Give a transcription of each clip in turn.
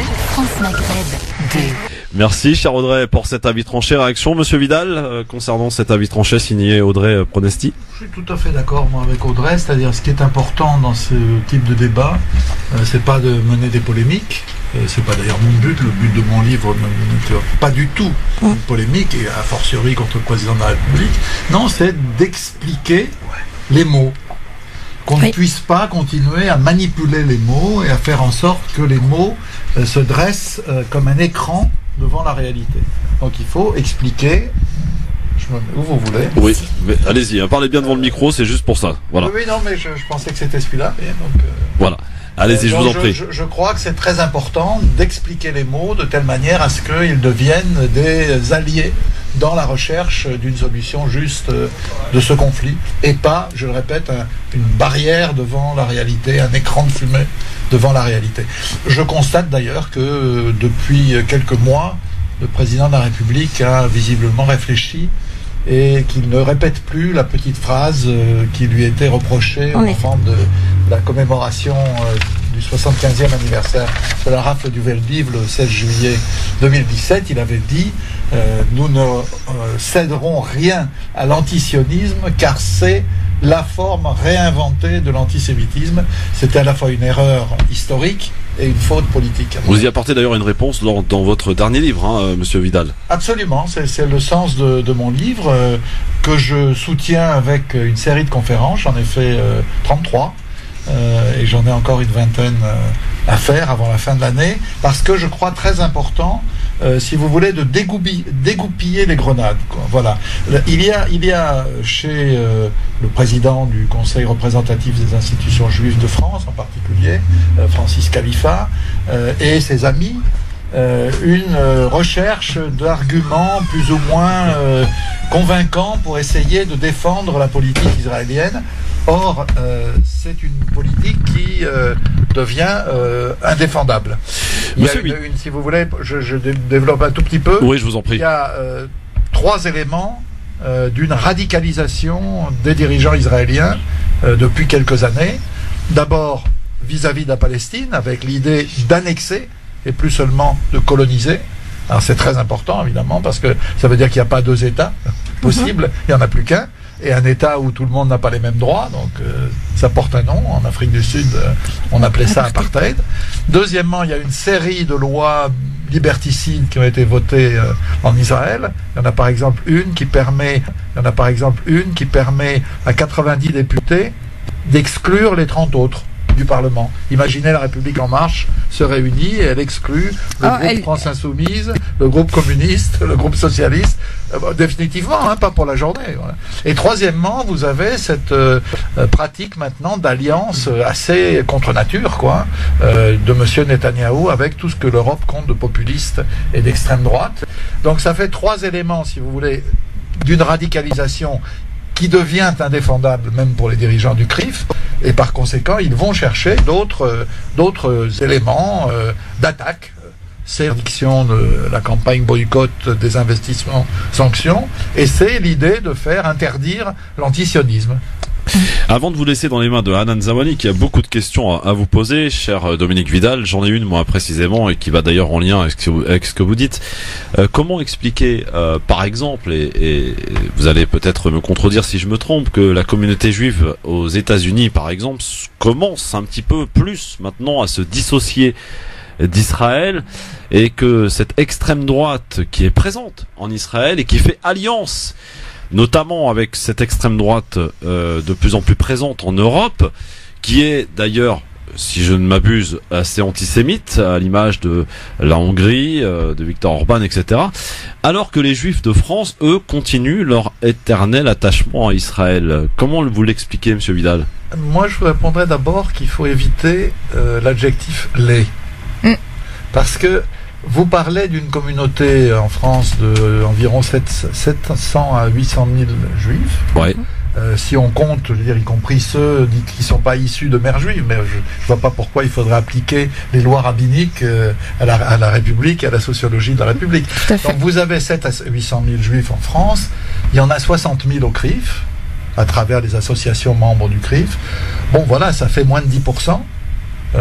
France Maghreb 2. Merci, cher Audrey, pour cet avis tranché. Réaction, Monsieur Vidal, concernant cet avis tranché signé Audrey Pronesti? Je suis tout à fait d'accord, moi, avec Audrey. C'est-à-dire, ce qui est important dans ce type de débat, c'est pas de mener des polémiques. C'est pas d'ailleurs mon but. Le but de mon livre n'est pas du tout une polémique, et a fortiori contre le président de la République. Non, c'est d'expliquer les mots. Qu'on ne puisse pas continuer à manipuler les mots et à faire en sorte que les mots se dressent comme un écran devant la réalité. Donc il faut expliquer. Je me mets où vous voulez. Oui, mais allez-y, parlez bien devant le micro, c'est juste pour ça. Voilà. Oui, non, mais je pensais que c'était celui-là. Donc, voilà. Allez-y, je vous en prie. Je crois que c'est très important d'expliquer les mots de telle manière à ce qu'ils deviennent des alliés dans la recherche d'une solution juste de ce conflit, et pas, je le répète, une barrière devant la réalité, un écran de fumée devant la réalité. Je constate d'ailleurs que depuis quelques mois, le président de la République a visiblement réfléchi et qu'il ne répète plus la petite phrase qui lui était reprochée au moment de la commémoration du 75e anniversaire de la rafle du Veldiv le 16 juillet 2017. Il avait dit nous ne céderons rien à l'antisionisme car c'est la forme réinventée de l'antisémitisme. C'était à la fois une erreur historique et une faute politique. Vous y apportez d'ailleurs une réponse dans votre dernier livre, Monsieur Vidal. Absolument, c'est le sens de mon livre que je soutiens avec une série de conférences. J'en ai fait 33 et j'en ai encore une vingtaine à faire avant la fin de l'année, parce que je crois très important, si vous voulez, de dégoupiller les grenades, quoi. Voilà. Il y a chez le président du Conseil représentatif des institutions juives de France, en particulier, Francis Khalifa, et ses amis, une recherche d'arguments plus ou moins convaincants pour essayer de défendre la politique israélienne. Or, c'est une politique qui devient indéfendable. Si vous voulez, je développe un tout petit peu. Oui, je vous en prie. Il y a 3 éléments d'une radicalisation des dirigeants israéliens depuis quelques années. D'abord, vis-à-vis de la Palestine, avec l'idée d'annexer et plus seulement de coloniser. Alors c'est très important, évidemment, parce que ça veut dire qu'il n'y a pas 2 États possibles, il n'y en a plus qu'un. Et un État où tout le monde n'a pas les mêmes droits, donc ça porte un nom. En Afrique du Sud, on appelait ça apartheid. Deuxièmement, il y a une série de lois liberticides qui ont été votées en Israël. Il y en a par exemple une qui permet à 90 députés d'exclure les 30 autres du Parlement. Imaginez, la République En Marche se réunit et elle exclut le groupe France Insoumise, le groupe communiste, le groupe socialiste, définitivement, pas pour la journée. Voilà. Et troisièmement, vous avez cette pratique maintenant d'alliance assez contre nature, quoi, de M. Netanyahou avec tout ce que l'Europe compte de populistes et d'extrême droite. Donc ça fait 3 éléments, si vous voulez, d'une radicalisation qui devient indéfendable même pour les dirigeants du CRIF, et par conséquent ils vont chercher d'autres éléments d'attaque. C'est l'interdiction de la campagne boycott des investissements sanctions, et c'est l'idée de faire interdire l'antisionisme. Avant de vous laisser dans les mains de Hanan Zawani, qui a beaucoup de questions à vous poser, cher Dominique Vidal, j'en ai une moi précisément, et qui va d'ailleurs en lien avec ce que vous dites. Comment expliquer, par exemple, et vous allez peut-être me contredire si je me trompe, que la communauté juive aux États-Unis, par exemple, commence un petit peu plus maintenant à se dissocier d'Israël, et que cette extrême droite qui est présente en Israël et qui fait alliance notamment avec cette extrême droite de plus en plus présente en Europe, qui est d'ailleurs, si je ne m'abuse, assez antisémite, à l'image de la Hongrie, de Viktor Orban, etc. Alors que les Juifs de France, eux, continuent leur éternel attachement à Israël. Comment vous l'expliquez, Monsieur Vidal? Moi, je vous répondrais d'abord qu'il faut éviter l'adjectif « les ». Parce que vous parlez d'une communauté en France d'environ 700 à 800 000 juifs. Ouais. Si on compte, je veux dire, y compris ceux qui ne sont pas issus de mères juives, mais je ne vois pas pourquoi il faudrait appliquer les lois rabbiniques à la République et à la sociologie de la République. Donc vous avez 7 à 800 000 juifs en France, il y en a 60 000 au CRIF, à travers les associations membres du CRIF. Bon voilà, ça fait moins de 10%.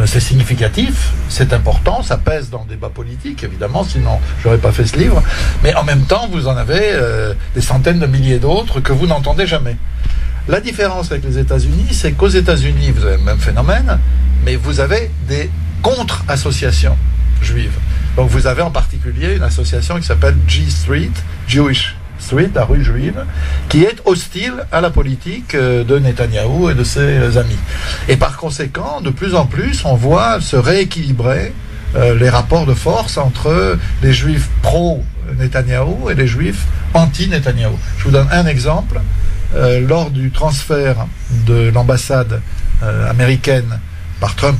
C'est significatif, c'est important, ça pèse dans le débat politique, évidemment, sinon je n'aurais pas fait ce livre. Mais en même temps, vous en avez des centaines de milliers d'autres que vous n'entendez jamais. La différence avec les États-Unis, c'est qu'aux États-Unis, vous avez le même phénomène, mais vous avez des contre-associations juives. Donc vous avez en particulier une association qui s'appelle G Street, Jewish Street, la rue juive, qui est hostile à la politique de Netanyahou et de ses amis. Et par conséquent, de plus en plus, on voit se rééquilibrer les rapports de force entre les juifs pro-Netanyahou et les juifs anti-Netanyahou. Je vous donne un exemple. Lors du transfert de l'ambassade américaine par Trump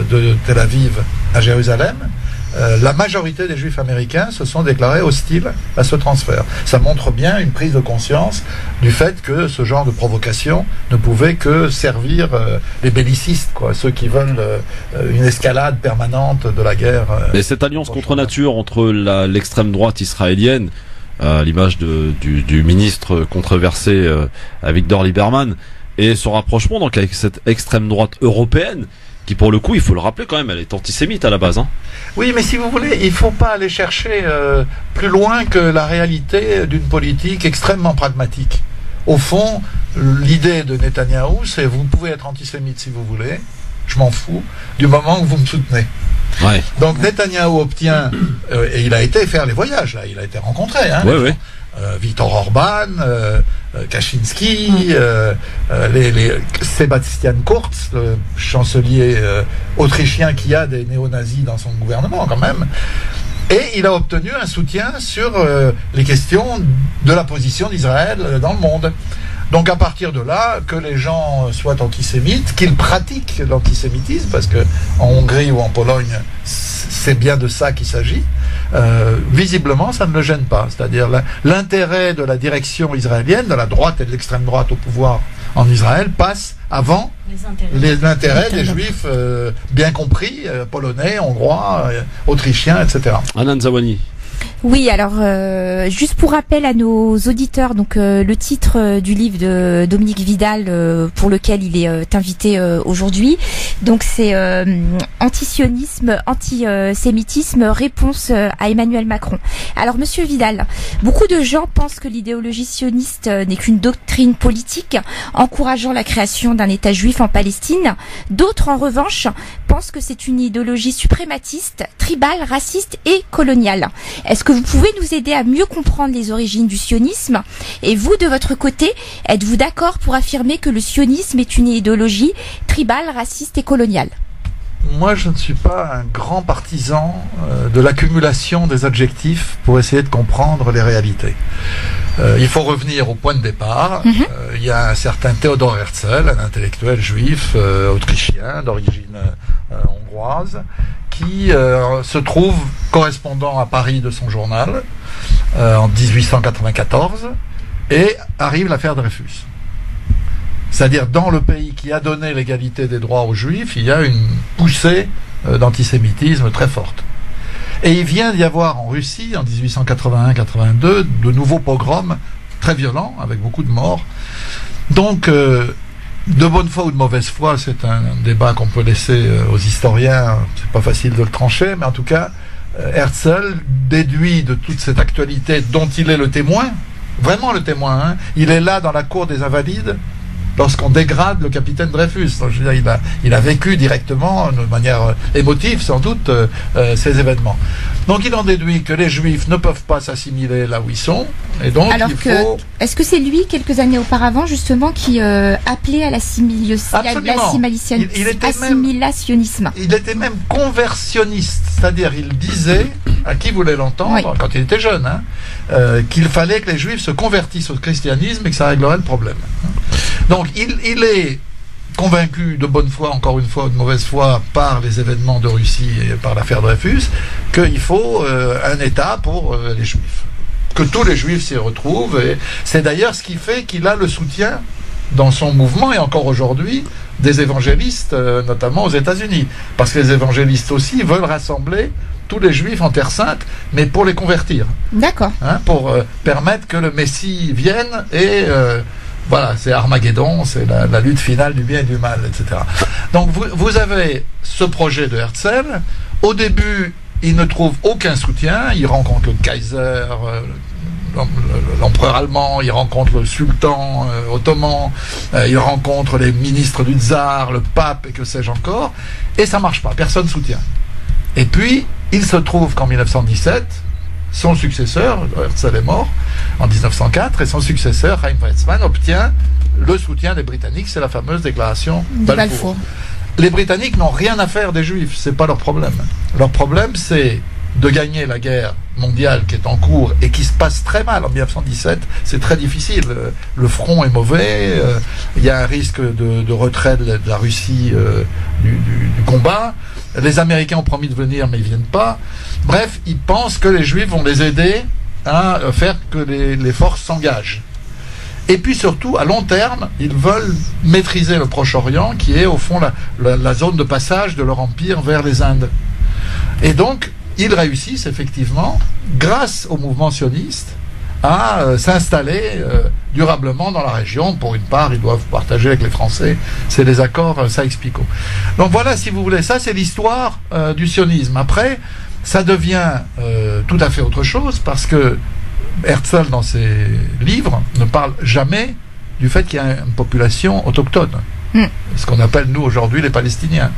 de Tel Aviv à Jérusalem, la majorité des juifs américains se sont déclarés hostiles à ce transfert. Ça montre bien une prise de conscience du fait que ce genre de provocation ne pouvait que servir les bellicistes, quoi, ceux qui veulent une escalade permanente de la guerre. Mais cette alliance contre nature entre l'extrême droite israélienne, à l'image du ministre controversé Avigdor Lieberman, et son rapprochement donc avec cette extrême droite européenne, qui pour le coup, il faut le rappeler quand même, elle est antisémite à la base. Hein. Oui, mais si vous voulez, il ne faut pas aller chercher plus loin que la réalité d'une politique extrêmement pragmatique. Au fond, l'idée de Netanyahou, c'est vous pouvez être antisémite si vous voulez, je m'en fous, du moment que vous me soutenez. Ouais. Donc Netanyahou obtient, et il a été faire les voyages, là, il a été rencontré, hein, ouais. Viktor Orban, Kaczynski, Sebastian Kurz, le chancelier autrichien qui a des néo-nazis dans son gouvernement quand même. Et il a obtenu un soutien sur les questions de la position d'Israël dans le monde. Donc à partir de là, que les gens soient antisémites, qu'ils pratiquent l'antisémitisme, parce que en Hongrie ou en Pologne, c'est bien de ça qu'il s'agit, visiblement ça ne le gêne pas. C'est-à-dire l'intérêt de la direction israélienne, de la droite et de l'extrême droite au pouvoir en Israël, passe avant les intérêts des juifs bien compris, polonais, hongrois, autrichiens, etc. Hanan Zawani. Oui, alors juste pour rappel à nos auditeurs, donc le titre du livre de Dominique Vidal pour lequel il est invité aujourd'hui, donc c'est antisionisme, antisémitisme, réponse à Emmanuel Macron. Alors Monsieur Vidal, beaucoup de gens pensent que l'idéologie sioniste n'est qu'une doctrine politique encourageant la création d'un État juif en Palestine. D'autres en revanche pensent que c'est une idéologie suprématiste, tribale, raciste et coloniale. Est-ce que vous pouvez nous aider à mieux comprendre les origines du sionisme? Et vous, de votre côté, êtes-vous d'accord pour affirmer que le sionisme est une idéologie tribale, raciste et coloniale? Moi, je ne suis pas un grand partisan de l'accumulation des adjectifs pour essayer de comprendre les réalités. Il faut revenir au point de départ. Il y a un certain Theodor Herzl, un intellectuel juif autrichien d'origine hongroise, qui se trouve correspondant à Paris de son journal en 1894, et arrive l'affaire Dreyfus. C'est-à-dire, dans le pays qui a donné l'égalité des droits aux Juifs, il y a une poussée d'antisémitisme très forte. Et il vient d'y avoir en Russie, en 1881-82, de nouveaux pogroms très violents, avec beaucoup de morts. Donc, de bonne foi ou de mauvaise foi, c'est un débat qu'on peut laisser aux historiens, c'est pas facile de le trancher, mais en tout cas, Herzl déduit de toute cette actualité dont il est le témoin, vraiment le témoin, hein. Il est là dans la cour des Invalides, lorsqu'on dégrade le capitaine Dreyfus. Donc, je veux dire, il a vécu directement, de manière émotive sans doute, ces événements. Donc il en déduit que les Juifs ne peuvent pas s'assimiler là où ils sont, et donc alors il faut... Est-ce que c'est lui, quelques années auparavant, justement, qui appelait à l'assimilationnisme? Il était même conversionniste, c'est-à-dire il disait, à qui voulait l'entendre, oui, quand il était jeune, hein, qu'il fallait que les Juifs se convertissent au christianisme et que ça réglerait le problème. Donc il est convaincu de bonne foi, encore une fois, ou de mauvaise foi, par les événements de Russie et par l'affaire Dreyfus, qu'il faut un État pour les Juifs. Que tous les Juifs s'y retrouvent. Et c'est d'ailleurs ce qui fait qu'il a le soutien dans son mouvement, et encore aujourd'hui, des évangélistes, notamment aux États-Unis. Parce que les évangélistes aussi veulent rassembler tous les Juifs en Terre Sainte, mais pour les convertir. D'accord. Hein, pour permettre que le Messie vienne et Voilà, c'est Armageddon, c'est la lutte finale du bien et du mal, etc. Donc vous avez ce projet de Herzl. Au début, il ne trouve aucun soutien. Il rencontre le Kaiser, l'empereur allemand, il rencontre le sultan ottoman, il rencontre les ministres du tsar, le pape et que sais-je encore. Et ça marche pas, personne ne soutient. Et puis, il se trouve qu'en 1917, son successeur, Herzl est mort en 1904, et son successeur, Chaim Weizmann, obtient le soutien des Britanniques. C'est la fameuse déclaration Balfour. Les Britanniques n'ont rien à faire des Juifs, c'est pas leur problème. Leur problème, c'est de gagner la guerre mondiale qui est en cours et qui se passe très mal en 1917. C'est très difficile. Le front est mauvais. Il y a un risque de retrait de la Russie du combat. Les Américains ont promis de venir, mais ils viennent pas. Bref, ils pensent que les Juifs vont les aider à faire que les forces s'engagent. Et puis surtout, à long terme, ils veulent maîtriser le Proche-Orient, qui est au fond la zone de passage de leur empire vers les Indes. Et donc, ils réussissent effectivement, grâce au mouvement sioniste, à s'installer durablement dans la région. Pour une part, ils doivent partager avec les Français. C'est les accords Sykes-Picot. Donc voilà, si vous voulez, ça c'est l'histoire du sionisme. Après, ça devient tout à fait autre chose, parce que Herzl, dans ses livres, ne parle jamais du fait qu'il y a une population autochtone. Ce qu'on appelle, nous, aujourd'hui, les Palestiniens.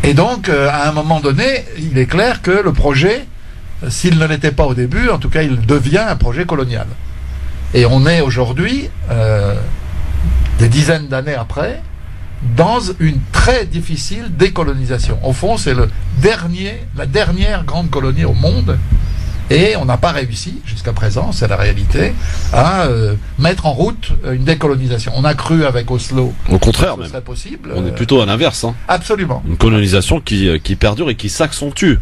Et donc, à un moment donné, il est clair que le projet, s'il ne l'était pas au début, en tout cas, il devient un projet colonial. Et on est aujourd'hui, des dizaines d'années après, dans une très difficile décolonisation. Au fond, c'est la dernière grande colonie au monde. Et on n'a pas réussi, jusqu'à présent, c'est la réalité, à mettre en route une décolonisation. On a cru avec Oslo. Au contraire, que ce serait possible. On est plutôt à l'inverse. Hein. Absolument. Une colonisation qui perdure et qui s'accentue.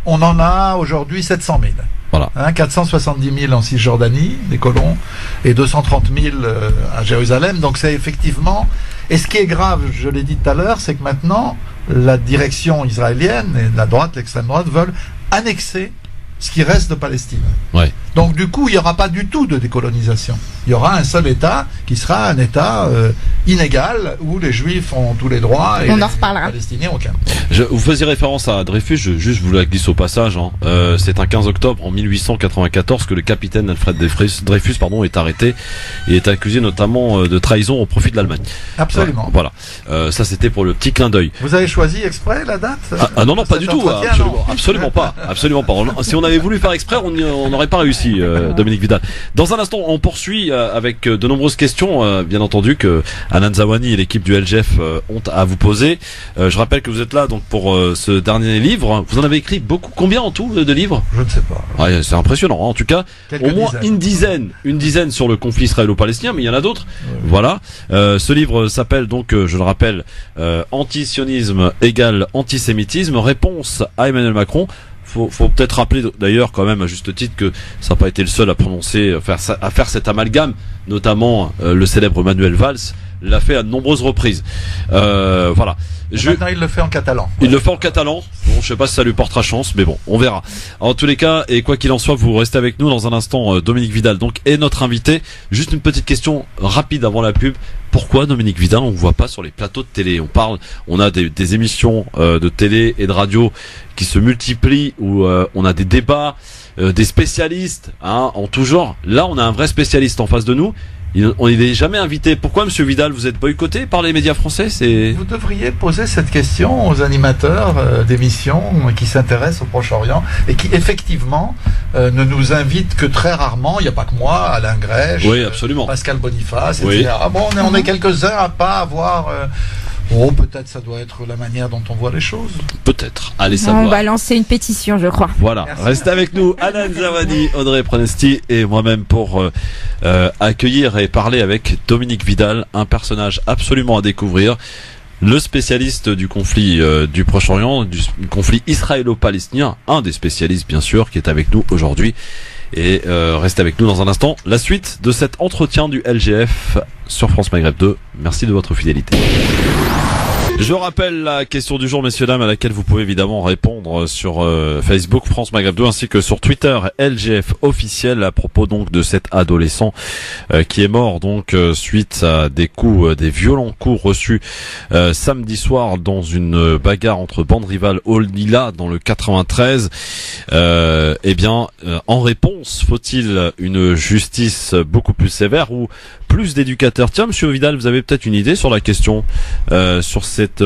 On en a aujourd'hui 700 000. Voilà. 470 000 en Cisjordanie, des colons, et 230 000 à Jérusalem. Donc c'est effectivement... Et ce qui est grave, je l'ai dit tout à l'heure, c'est que maintenant, la direction israélienne et la droite, l'extrême droite, veulent annexer ce qui reste de Palestine. Ouais. Donc du coup, il n'y aura pas du tout de décolonisation. Il y aura un seul État qui sera un État inégal, où les Juifs ont tous les droits et les Palestiniens aucun. Vous faisiez référence à Dreyfus, je vous la glisse au passage. Hein. C'est un 15 octobre en 1894 que le capitaine Alfred Dreyfus est arrêté et est accusé notamment de trahison au profit de l'Allemagne. Absolument. Voilà. Ça c'était pour le petit clin d'œil. Vous avez choisi exprès la date non, pas du tout. Absolument pas. Absolument pas. Si on avait voulu faire exprès, on n'aurait pas réussi, Dominique Vidal. Dans un instant, on poursuit avec de nombreuses questions, bien entendu, que Hanan Zawani et l'équipe du LGF ont à vous poser. Je rappelle que vous êtes là donc pour ce dernier livre. Vous en avez écrit beaucoup. Combien en tout de livres? Je ne sais pas. Ouais, c'est impressionnant. Hein. En tout cas, au moins une dizaine sur le conflit israélo-palestinien, mais il y en a d'autres. Ouais. Voilà. Ce livre s'appelle donc, je le rappelle, Antisionisme égale antisémitisme. Réponse à Emmanuel Macron. Faut peut-être rappeler d'ailleurs quand même à juste titre que ça n'a pas été le seul à faire cet amalgame, notamment le célèbre Manuel Valls l'a fait à de nombreuses reprises. Voilà. Maintenant il le fait en catalan. Il le fait en catalan. Bon, je sais pas si ça lui portera chance, mais bon, on verra. En tous les cas, et quoi qu'il en soit, vous restez avec nous dans un instant. Dominique Vidal donc est notre invité. Juste une petite question rapide avant la pub. Pourquoi Dominique Vidal on ne voit pas sur les plateaux de télé? On a des émissions de télé et de radio qui se multiplient, où on a des débats, des spécialistes en tout genre. Là, on a un vrai spécialiste en face de nous. On n'est jamais invité. Pourquoi, Monsieur Vidal, vous êtes boycotté par les médias français? Vous devriez poser cette question aux animateurs d'émissions qui s'intéressent au Proche-Orient et qui, effectivement, ne nous invitent que très rarement. Il n'y a pas que moi, Alain Grèche, oui, absolument. Pascal Boniface, etc. Oui. Bon, on est quelques-uns à pas avoir... Oh, peut-être ça doit être la manière dont on voit les choses. Peut-être. Allez savoir. On va lancer une pétition, je crois. Voilà. Merci. Restez avec nous, Hanan Zawani, Audrey Prenesti et moi-même pour accueillir et parler avec Dominique Vidal, un personnage absolument à découvrir. Le spécialiste du conflit du Proche-Orient, du conflit israélo-palestinien, un des spécialistes bien sûr, qui est avec nous aujourd'hui. Et restez avec nous dans un instant. La suite de cet entretien du LGF sur France Maghreb 2. Merci de votre fidélité. Je rappelle la question du jour, messieurs, dames, à laquelle vous pouvez évidemment répondre sur Facebook France Maghreb 2 ainsi que sur Twitter LGF officiel à propos donc de cet adolescent qui est mort donc suite à des violents coups reçus samedi soir dans une bagarre entre bandes rivales au Lila dans le 93. En réponse, faut-il une justice beaucoup plus sévère ou plus d'éducateurs? Tiens, monsieur Vidal, vous avez peut-être une idée sur la question, sur cette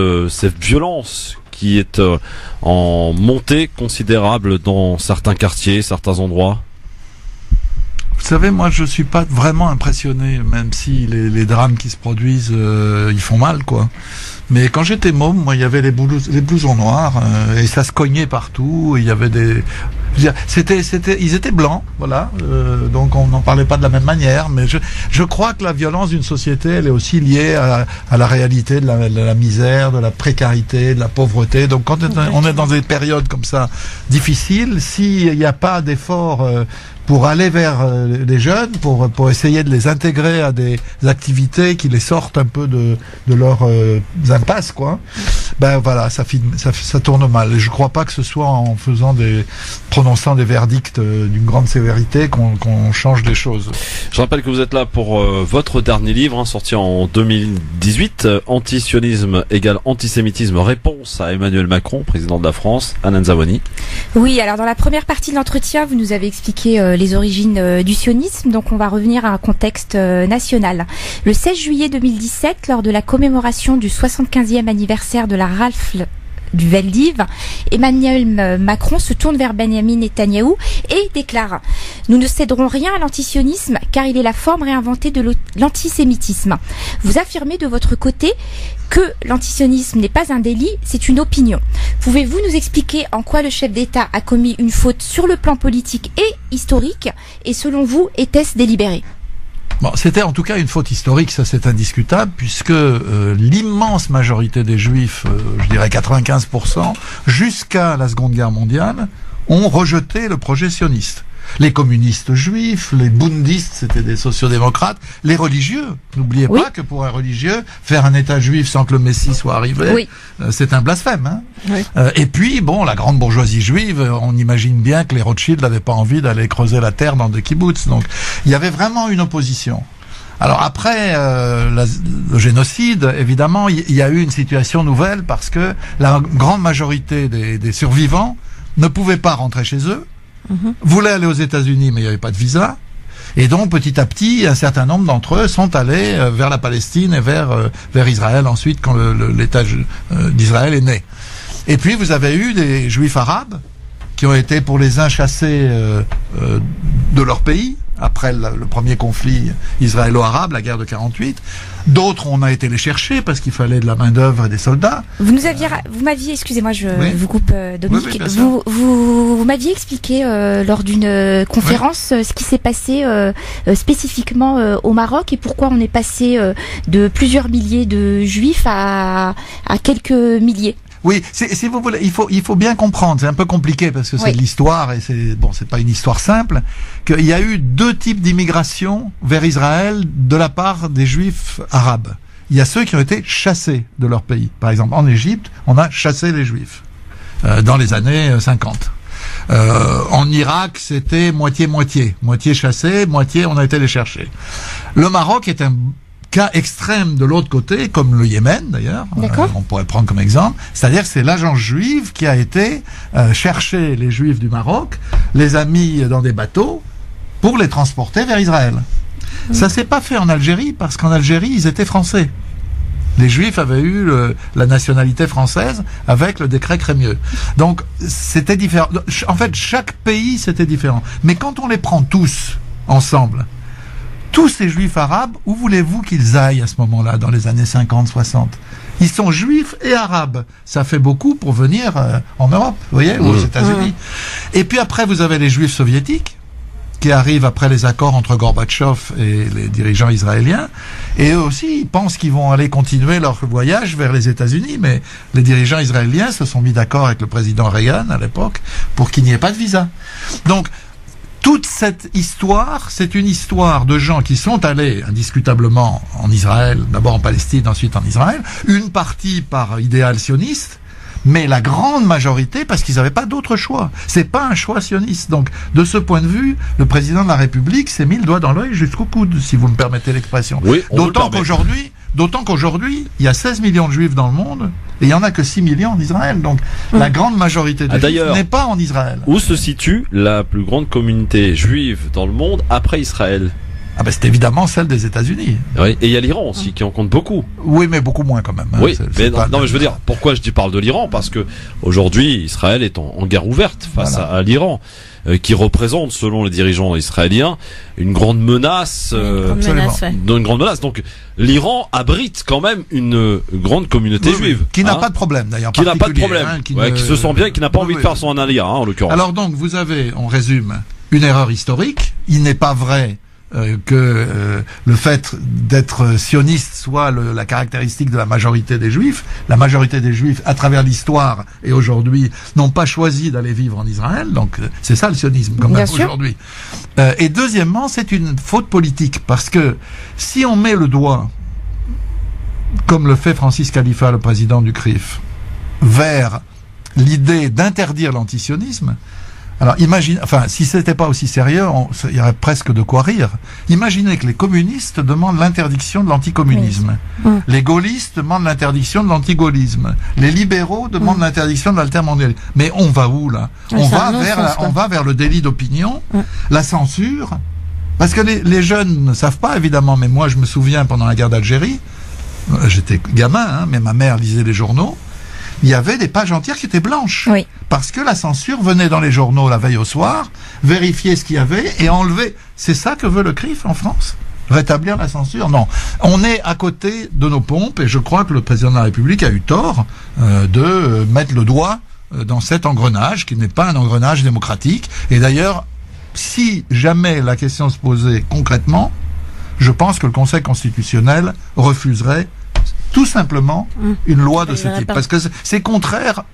violence qui est en montée considérable dans certains quartiers, certains endroits? Vous savez, moi, je suis pas vraiment impressionné, même si les drames qui se produisent, ils font mal, quoi. Mais quand j'étais môme, moi, il y avait les blousons noirs, et ça se cognait partout. Il y avait ils étaient blancs, voilà. Donc on n'en parlait pas de la même manière. Mais je crois que la violence d'une société, elle est aussi liée à la réalité de la misère, de la précarité, de la pauvreté. Donc quand on est dans des périodes comme ça difficiles, s'il n'y a pas d'effort pour aller vers les jeunes, pour essayer de les intégrer à des activités qui les sortent un peu de leur impasse, quoi. Ben voilà, ça tourne mal. Et je crois pas que ce soit en prononçant des verdicts d'une grande sévérité qu'on change des choses. Je rappelle que vous êtes là pour votre dernier livre, sorti en 2018, Antisionisme égale antisémitisme, réponse à Emmanuel Macron, président de la France. Hanan Zawani. Oui, alors dans la première partie de l'entretien, vous nous avez expliqué les origines du sionisme, donc on va revenir à un contexte national. Le 16 juillet 2017, lors de la commémoration du 75e anniversaire de la rafle du Veldiv, Emmanuel Macron se tourne vers Benyamin Netanyahou et déclare « Nous ne céderons rien à l'antisionisme car il est la forme réinventée de l'antisémitisme. » Vous affirmez de votre côté que l'antisionisme n'est pas un délit, c'est une opinion. Pouvez-vous nous expliquer en quoi le chef d'État a commis une faute sur le plan politique et historique et selon vous, était-ce délibéré ? Bon, c'était en tout cas une faute historique, ça c'est indiscutable, puisque l'immense majorité des Juifs, je dirais 95%, jusqu'à la Seconde Guerre mondiale, ont rejeté le projet sioniste. Les communistes juifs, les bundistes, c'était des sociodémocrates, les religieux. N'oubliez pas que pour un religieux, faire un État juif sans que le Messie soit arrivé, c'est un blasphème. Hein. Oui. Et puis, bon, la grande bourgeoisie juive, on imagine bien que les Rothschild n'avaient pas envie d'aller creuser la terre dans des kibboutz. Donc, il y avait vraiment une opposition. Alors après le génocide, évidemment, il y a eu une situation nouvelle parce que la grande majorité des survivants ne pouvaient pas rentrer chez eux. Voulaient aller aux États-Unis, mais il n'y avait pas de visa. Et donc, petit à petit, un certain nombre d'entre eux sont allés vers la Palestine et vers Israël ensuite, quand l'État d'Israël est né. Et puis, vous avez eu des Juifs arabes qui ont été pour les uns chassés de leur pays, après le premier conflit israélo-arabe, la guerre de 48. D'autres, on a été les chercher parce qu'il fallait de la main-d'œuvre et des soldats. Vous m'aviez, excusez-moi, je vous coupe, Dominique. Oui, vous m'aviez expliqué lors d'une conférence ce qui s'est passé spécifiquement au Maroc et pourquoi on est passé de plusieurs milliers de Juifs à quelques milliers. Oui, si vous voulez, il faut bien comprendre. C'est un peu compliqué parce que c'est de l'histoire et c'est pas une histoire simple. Qu'il y a eu deux types d'immigration vers Israël de la part des Juifs arabes. Il y a ceux qui ont été chassés de leur pays. Par exemple, en Égypte, on a chassé les Juifs dans les années 50. En Irak, c'était moitié-moitié. Moitié chassés, moitié on a été les chercher. Le Maroc est un cas extrême de l'autre côté, comme le Yémen d'ailleurs, on pourrait prendre comme exemple, c'est-à-dire que c'est l'agence juive qui a été chercher les Juifs du Maroc, les a mis dans des bateaux pour les transporter vers Israël. Ça s'est pas fait en Algérie, parce qu'en Algérie, ils étaient français. Les Juifs avaient eu la nationalité française avec le décret Crémieux. Donc, c'était différent. En fait, chaque pays, c'était différent. Mais quand on les prend tous ensemble, tous ces Juifs arabes, où voulez-vous qu'ils aillent à ce moment-là, dans les années 50, 60 ? Ils sont Juifs et Arabes. Ça fait beaucoup pour venir en Europe, vous voyez, ou aux États-Unis. Et puis après, vous avez les Juifs soviétiques, qui arrivent après les accords entre Gorbatchev et les dirigeants israéliens. Et eux aussi, ils pensent qu'ils vont aller continuer leur voyage vers les États-Unis, mais les dirigeants israéliens se sont mis d'accord avec le président Reagan, à l'époque, pour qu'il n'y ait pas de visa. Donc, toute cette histoire, c'est une histoire de gens qui sont allés indiscutablement en Israël, d'abord en Palestine, ensuite en Israël, une partie par idéal sioniste, mais la grande majorité parce qu'ils n'avaient pas d'autre choix. C'est pas un choix sioniste. Donc, de ce point de vue, le président de la République s'est mis le doigt dans l'œil jusqu'au coude, si vous me permettez l'expression. Oui, D'autant qu'aujourd'hui, il y a 16 millions de juifs dans le monde, et il n'y en a que 6 millions en Israël. Donc, la grande majorité des juifs n'est pas en Israël. Où se situe la plus grande communauté juive dans le monde après Israël? Ah ben c'est évidemment celle des États-Unis. Oui, et il y a l'Iran aussi qui en compte beaucoup. Oui, mais beaucoup moins quand même. Oui, mais mais je veux dire, pourquoi je parle de l'Iran? Parce que aujourd'hui, Israël est en guerre ouverte face à l'Iran, qui représente, selon les dirigeants israéliens, une grande menace. Une grande menace. Donc, l'Iran abrite quand même une grande communauté juive. Qui n'a pas de problème d'ailleurs. Qui n'a pas de problème. Qui se sent bien, qui n'a pas envie de faire son alia, en l'occurrence. Alors donc, vous avez, on résume, une erreur historique. Il n'est pas vrai que le fait d'être sioniste soit la caractéristique de la majorité des Juifs. La majorité des Juifs, à travers l'histoire et aujourd'hui, n'ont pas choisi d'aller vivre en Israël. Donc c'est ça le sionisme, quand même, aujourd'hui. Et deuxièmement, c'est une faute politique, parce que si on met le doigt, comme le fait Francis Khalifa, le président du CRIF, vers l'idée d'interdire l'antisionisme, alors si c'était pas aussi sérieux, il y aurait presque de quoi rire. Imaginez que les communistes demandent l'interdiction de l'anticommunisme. Oui. Les gaullistes demandent l'interdiction de l'antigaullisme. Les libéraux demandent l'interdiction de l'altermondialisme. Mais on va où, là? On va vers le délit d'opinion, la censure. Parce que les jeunes ne savent pas, évidemment, mais moi je me souviens pendant la guerre d'Algérie, j'étais gamin, mais ma mère lisait les journaux, il y avait des pages entières qui étaient blanches. Oui. Parce que la censure venait dans les journaux la veille au soir, vérifier ce qu'il y avait et enlever. C'est ça que veut le CRIF en France? Rétablir la censure? Non. On est à côté de nos pompes, et je crois que le président de la République a eu tort de mettre le doigt dans cet engrenage, qui n'est pas un engrenage démocratique. Et d'ailleurs, si jamais la question se posait concrètement, je pense que le Conseil constitutionnel refuserait tout simplement une loi de ce type. Parce que c'est contraire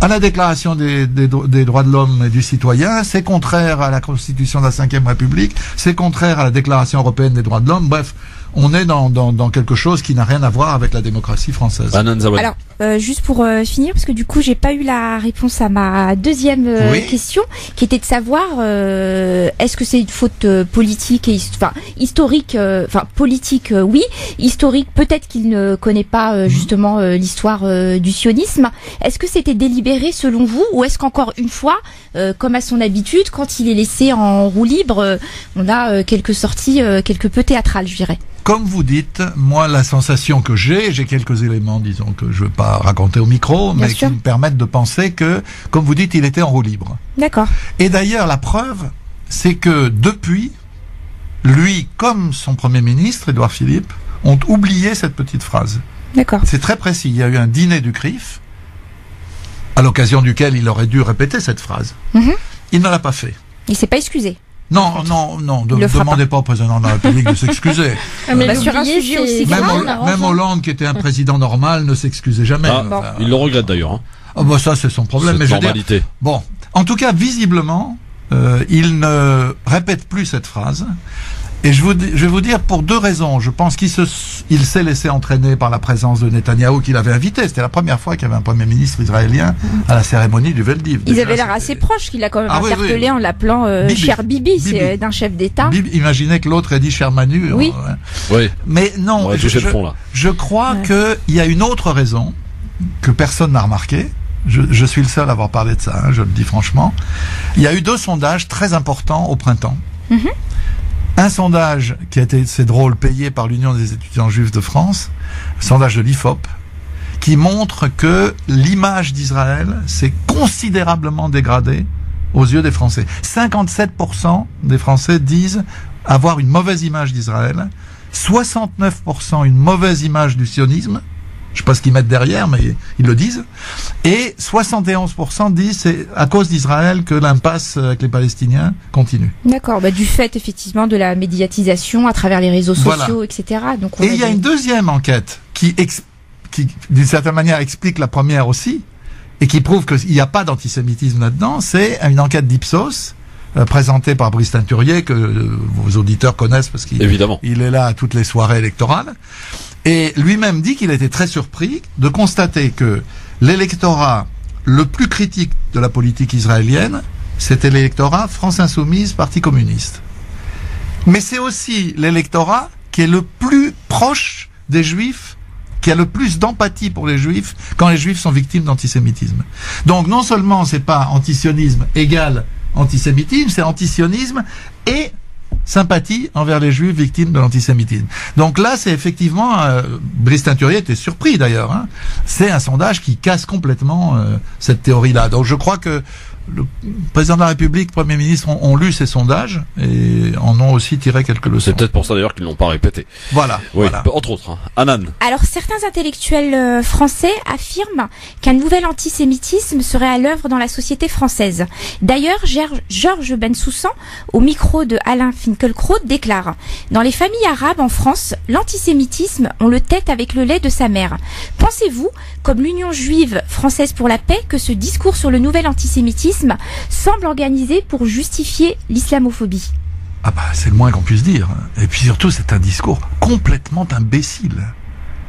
à la déclaration des droits de l'homme et du citoyen, c'est contraire à la Constitution de la Ve République, c'est contraire à la Déclaration européenne des droits de l'homme. Bref, on est dans quelque chose qui n'a rien à voir avec la démocratie française. Alors, juste pour finir, parce que du coup, j'ai pas eu la réponse à ma deuxième question, qui était de savoir est-ce que c'est une faute politique et historique, politique, oui, historique, peut-être qu'il ne connaît pas justement l'histoire du sionisme. Est-ce que c'était délibéré selon vous, ou est-ce qu'encore une fois, comme à son habitude, quand il est laissé en roue libre, on a quelques sorties quelque peu théâtrales, je dirais? Comme vous dites, moi, la sensation que j'ai quelques éléments, disons, que je veux pas raconter au micro, mais qui me permettent de penser que, comme vous dites, il était en roue libre. D'accord. Et d'ailleurs, la preuve, c'est que depuis, lui, comme son Premier ministre, Édouard Philippe, ont oublié cette petite phrase. D'accord. C'est très précis. Il y a eu un dîner du CRIF, à l'occasion duquel il aurait dû répéter cette phrase. Il ne l'a pas fait. Il s'est pas excusé. Non, ne demandez pas au président de la République de s'excuser. Mais sur un sujet aussi même Hollande, qui était un président normal, ne s'excusait jamais. Il le regrette d'ailleurs. Ça, c'est son problème. Mais normalité. En tout cas, visiblement, il ne répète plus cette phrase. Et je vais vous dire pour deux raisons. Je pense qu'il s'est laissé entraîner par la présence de Netanyahou, qu'il avait invité. C'était la première fois qu'il y avait un Premier ministre israélien à la cérémonie du Veldiv. Ils avaient l'air assez proches, qu'il a quand même interpellé en l'appelant cher Bibi, c'est d'un chef d'État. Imaginez que l'autre ait dit cher Manu. Oui. Oui. Mais non, je crois qu'il y a une autre raison que personne n'a remarqué. Je suis le seul à avoir parlé de ça, je le dis franchement. Il y a eu 2 sondages très importants au printemps. Un sondage qui a été, c'est drôle, payé par l'Union des étudiants juifs de France, sondage de l'IFOP, qui montre que l'image d'Israël s'est considérablement dégradée aux yeux des Français. 57% des Français disent avoir une mauvaise image d'Israël, 69% une mauvaise image du sionisme, je sais pas ce qu'ils mettent derrière, mais ils le disent. Et 71% disent c'est à cause d'Israël que l'impasse avec les Palestiniens continue. D'accord, du fait effectivement de la médiatisation à travers les réseaux sociaux, etc. Donc et il y a une deuxième enquête qui d'une certaine manière explique la première aussi, et qui prouve qu'il n'y a pas d'antisémitisme là-dedans. C'est une enquête d'Ipsos présenté par Brice Teinturier, que vos auditeurs connaissent parce qu'il est là à toutes les soirées électorales. Et lui-même dit qu'il était très surpris de constater que l'électorat le plus critique de la politique israélienne, c'était l'électorat France Insoumise, Parti communiste. Mais c'est aussi l'électorat qui est le plus proche des Juifs, qui a le plus d'empathie pour les Juifs quand les Juifs sont victimes d'antisémitisme. Donc non seulement c'est pas antisionisme égal antisémitisme, c'est antisionisme et sympathie envers les Juifs victimes de l'antisémitisme. Donc là, c'est effectivement, Brice Teinturier était surpris d'ailleurs, hein, c'est un sondage qui casse complètement cette théorie-là. Donc je crois que le président de la République, le Premier ministre ont lu ces sondages et en ont aussi tiré quelques leçons. C'est peut-être pour ça d'ailleurs qu'ils l'ont pas répété. Voilà. Oui, voilà. Entre autres. Hein. Hanan. Alors certains intellectuels français affirment qu'un nouvel antisémitisme serait à l'œuvre dans la société française. D'ailleurs, Georges Bensoussan, au micro de Alain Finkielkraut, déclare « Dans les familles arabes en France, l'antisémitisme, on le tête avec le lait de sa mère. Pensez-vous, comme l'Union juive française pour la paix, que ce discours sur le nouvel antisémitisme semble organisé pour justifier l'islamophobie ?» Ah bah c'est le moins qu'on puisse dire. Et puis surtout c'est un discours complètement imbécile.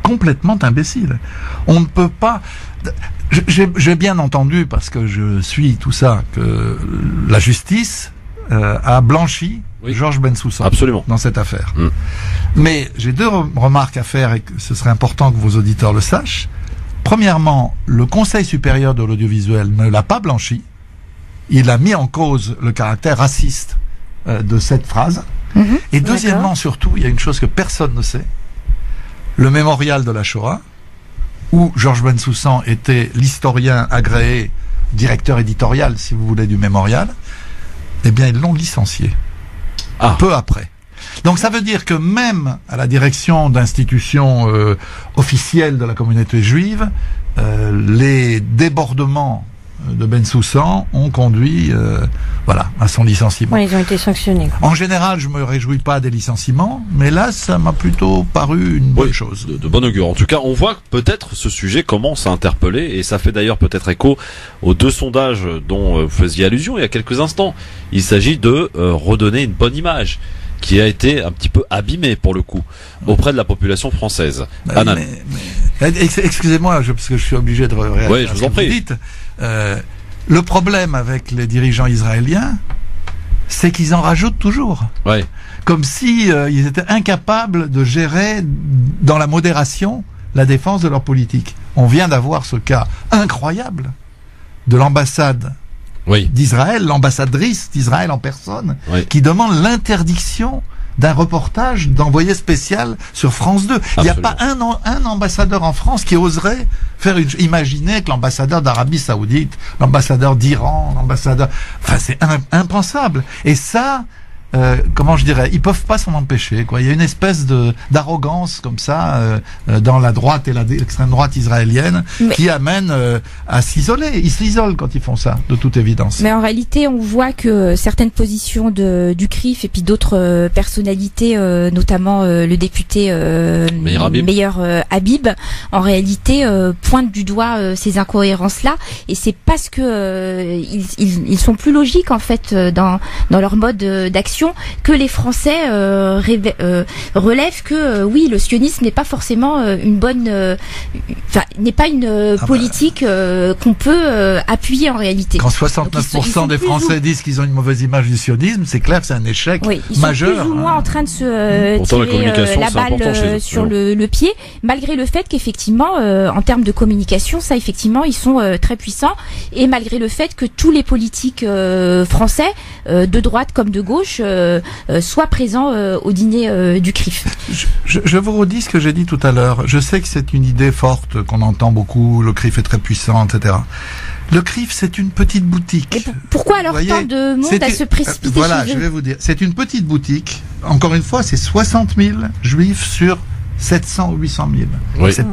Complètement imbécile. On ne peut pas... J'ai bien entendu, parce que je suis tout ça, que la justice a blanchi Georges Bensoussan. Absolument. Dans cette affaire. Mais j'ai deux remarques à faire et que ce serait important que vos auditeurs le sachent. Premièrement, le Conseil supérieur de l'audiovisuel ne l'a pas blanchi. Il a mis en cause le caractère raciste de cette phrase. Et deuxièmement, surtout, il y a une chose que personne ne sait. Le mémorial de la Shoah, où Georges Bensoussan était l'historien agréé, directeur éditorial, si vous voulez, du mémorial, eh bien, ils l'ont licencié. Peu après. Donc ça veut dire que même à la direction d'institutions officielles de la communauté juive, les débordements de Bensoussan ont conduit à son licenciement. Oui, ils ont été sanctionnés. En général, je me réjouis pas des licenciements, mais là, ça m'a plutôt paru une bonne chose. De bon augure. En tout cas, on voit que peut-être ce sujet commence à interpeller, et ça fait d'ailleurs peut-être écho aux deux sondages dont vous faisiez allusion il y a quelques instants. Il s'agit de redonner une bonne image qui a été un petit peu abîmée pour le coup auprès de la population française. Excusez-moi, parce que je suis obligé de réagir. Oui, je vous en prie. Le problème avec les dirigeants israéliens, c'est qu'ils en rajoutent toujours. Ouais. Comme si ils étaient incapables de gérer dans la modération la défense de leur politique. On vient d'avoir ce cas incroyable de l'ambassade d'Israël, l'ambassadrice d'Israël en personne, qui demande l'interdiction d'un reportage d'envoyé spécial sur France 2. Il n'y a pas un ambassadeur en France qui oserait imaginer que l'ambassadeur d'Arabie Saoudite, l'ambassadeur d'Iran, l'ambassadeur... Enfin, c'est impensable. Et ça... comment je dirais, ils peuvent pas s'en empêcher, quoi. Il y a une espèce d'arrogance comme ça dans la droite et l'extrême droite israélienne qui amène à s'isoler. Ils s'isolent quand ils font ça, de toute évidence. Mais en réalité, on voit que certaines positions du CRIF et puis d'autres personnalités, notamment le député Meir Habib, en réalité pointent du doigt ces incohérences-là, et c'est parce que ils sont plus logiques en fait dans leur mode d'action que les Français relèvent que oui, le sionisme n'est pas forcément une bonne, n'est pas une politique qu'on peut appuyer en réalité. Quand 69% des Français disent qu'ils ont une mauvaise image du sionisme, c'est clair que c'est un échec majeur. Ils sont plus ou moins en train de se tirer la balle sur le pied, malgré le fait qu'effectivement, en termes de communication, ça effectivement, ils sont très puissants, et malgré le fait que tous les politiques français, de droite comme de gauche, soit présent au dîner du CRIF. Je vous redis ce que j'ai dit tout à l'heure. Je sais que c'est une idée forte qu'on entend beaucoup, le CRIF est très puissant, etc. Le CRIF, c'est une petite boutique. Et pourquoi alors tant de monde à se précipiter Voilà, je vais vous dire. C'est une petite boutique. Encore une fois, c'est 60 000 juifs sur 700 ou 800 000. Oui. C'est